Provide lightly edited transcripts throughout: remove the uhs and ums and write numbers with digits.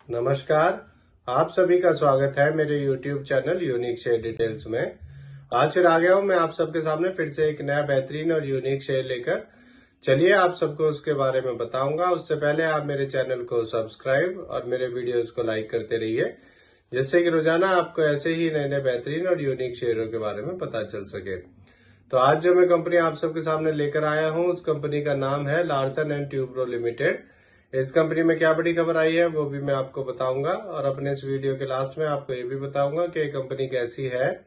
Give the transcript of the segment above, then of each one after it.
नमस्कार। आप सभी का स्वागत है मेरे YouTube channel unique share details में। आज फिर आ गया हूं मैं आप सबके सामने फिर से एक नया बेहतरीन और यूनिक शेयर लेकर। चलिए आप सबको उसके बारे में बताऊंगा। उससे पहले आप मेरे चैनल को सब्सक्राइब और मेरे वीडियोस को लाइक करते रहिए, जिससे कि रोजाना आपको ऐसे ही नए नए बेहतरीन और यूनिक शेयरों के बारे में पता चल सके। तो आज जो मैं कंपनी आप सबके सामने लेकर आया हूं, उस कंपनी का नाम है लार्सन एंड ट्यूब्रो लिमिटेड। इस कंपनी में क्या बड़ी खबर आई है वो भी मैं आपको बताऊंगा, और अपने इस वीडियो के लास्ट में आपको ये भी बताऊंगा कि ये कंपनी कैसी है,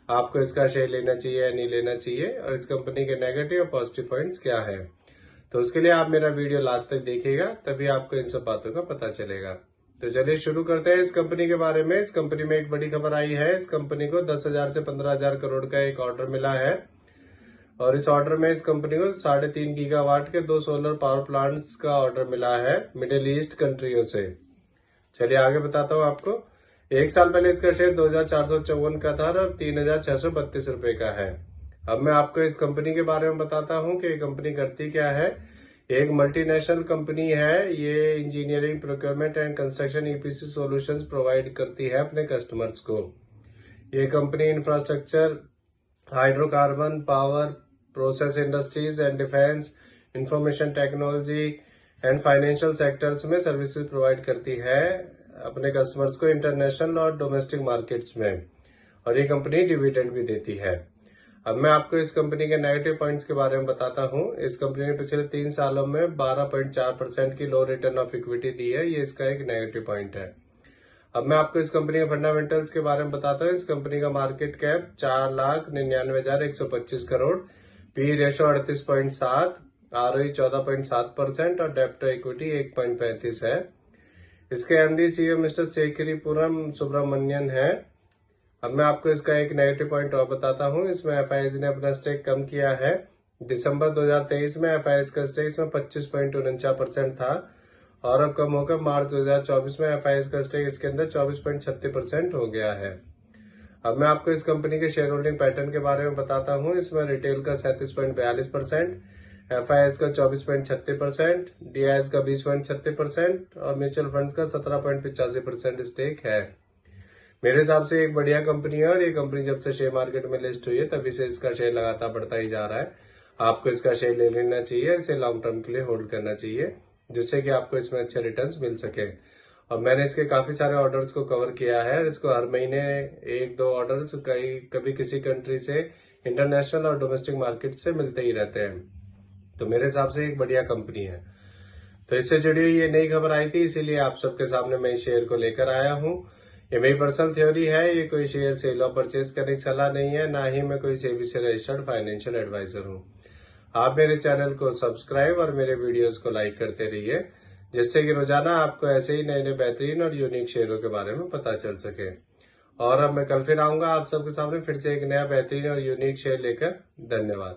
आपको इसका शेयर लेना चाहिए या नहीं लेना चाहिए, और इस कंपनी के नेगेटिव और पॉजिटिव पॉइंट्स क्या है। तो उसके लिए आप मेरा वीडियो लास्ट तक देखिएगा, तभी आपको इन सब बातों का पता चलेगा। तो चलिए शुरू करते हैं इस कंपनी के बारे में। इस कंपनी में एक बड़ी खबर आई है। इस कंपनी को 10,000 से 15,000 करोड़ का एक ऑर्डर मिला है, और इस ऑर्डर में इस कंपनी को 3.5 गीगावाट के 2 सोलर पावर प्लांट्स का ऑर्डर मिला है मिडिल ईस्ट कंट्रियों से। चलिए आगे बताता हूँ आपको। एक साल पहले इसका शेयर 2,454 का था और 3,632 रुपए का है। अब मैं आपको इस कंपनी के बारे में बताता हूँ कि ये कंपनी करती क्या है। एक मल्टीनेशनल कंपनी है। ये engineering, procurement and construction EPC solutions provide करती है अपने कस्टमर्स को। ये company infrastructure, hydrocarbon power, process industries and defence, information technology and financial sectors में सर्विसेज प्रोवाइड करती है अपने कस्टमर्स को इंटरनेशनल और डोमेस्टिक मार्केट्स में, और ये कंपनी डिविडेंड भी देती है। अब मैं आपको इस कंपनी के नेगेटिव पॉइंट्स के बारे में बताता हूं। इस कंपनी ने पिछले 3 सालों में 12.4% की लो रिटर्न ऑफ इक्विटी दी है। ये इसका एक नेगेटिव पॉइंट है। अब मैं आपको इस कंपनी के फंडामेंटल्स के बारे में बताता हूँ। इस कंपनी का market cap 4,99,125 crore, P ratio 38.7, ROE 14.7% और डेप्ट टू इक्विटी 1.35 है। इसके एमडी सीईओ मिस्टर शेखरीपुरम सुब्रमण्यन है। अब मैं आपको इसका एक नेगेटिव पॉइंट और बताता हूँ। इसमें एफआईएस ने अपना स्टेक कम किया है। दिसंबर 2023 में एफआईएस का स्टेक इसमें 25.49% था, और अब कम होकर मार्च 2024 में एफआईएस का स्टेक इसके अंदर 24.36% हो गया है। अब मैं आपको इस कंपनी के शेयर होल्डिंग पैटर्न के बारे में बताता हूँ। इसमें रिटेल का 37.42%, एफआईएस का 24.36%, डीआईएस का 20.36% और म्यूचुअल फंड्स का 17.85% स्टेक है। मेरे हिसाब से एक बढ़िया कंपनी है, और ये कंपनी जब से शेयर मार्केट में लिस्ट हुई है तभी से इसका शेयर लगातार बढ़ता ही जा रहा है। आपको इसका शेयर ले लेना चाहिए, इसे लॉन्ग टर्म के लिए होल्ड करना चाहिए, जिससे कि आपको इसमें अच्छे रिटर्न्स मिल सके। और मैंने इसके काफी सारे ऑर्डर्स को कवर किया है। इसको हर महीने 1-2 ऑर्डर्स कभी किसी कंट्री से, इंटरनेशनल और डोमेस्टिक मार्केट से मिलते ही रहते हैं। तो मेरे हिसाब से एक बढ़िया कंपनी है। तो इससे जुड़ी हुई ये नई खबर आई थी, इसीलिए आप सबके सामने मैं इस शेयर को लेकर आया हूँ। ये मेरी पर्सनल थ्योरी है। ये कोई शेयर सेल और परचेज करने की सलाह नहीं है, ना ही मैं कोई सेबी से रजिस्टर्ड फाइनेंशियल एडवाइजर हूँ। आप मेरे चैनल को सब्सक्राइब और मेरे वीडियोस को लाइक करते रहिए, जिससे कि रोजाना आपको ऐसे ही नए नए बेहतरीन और यूनिक शेयरों के बारे में पता चल सके। और अब मैं कल फिर आऊंगा आप सबके सामने फिर से एक नया बेहतरीन और यूनिक शेयर लेकर। धन्यवाद।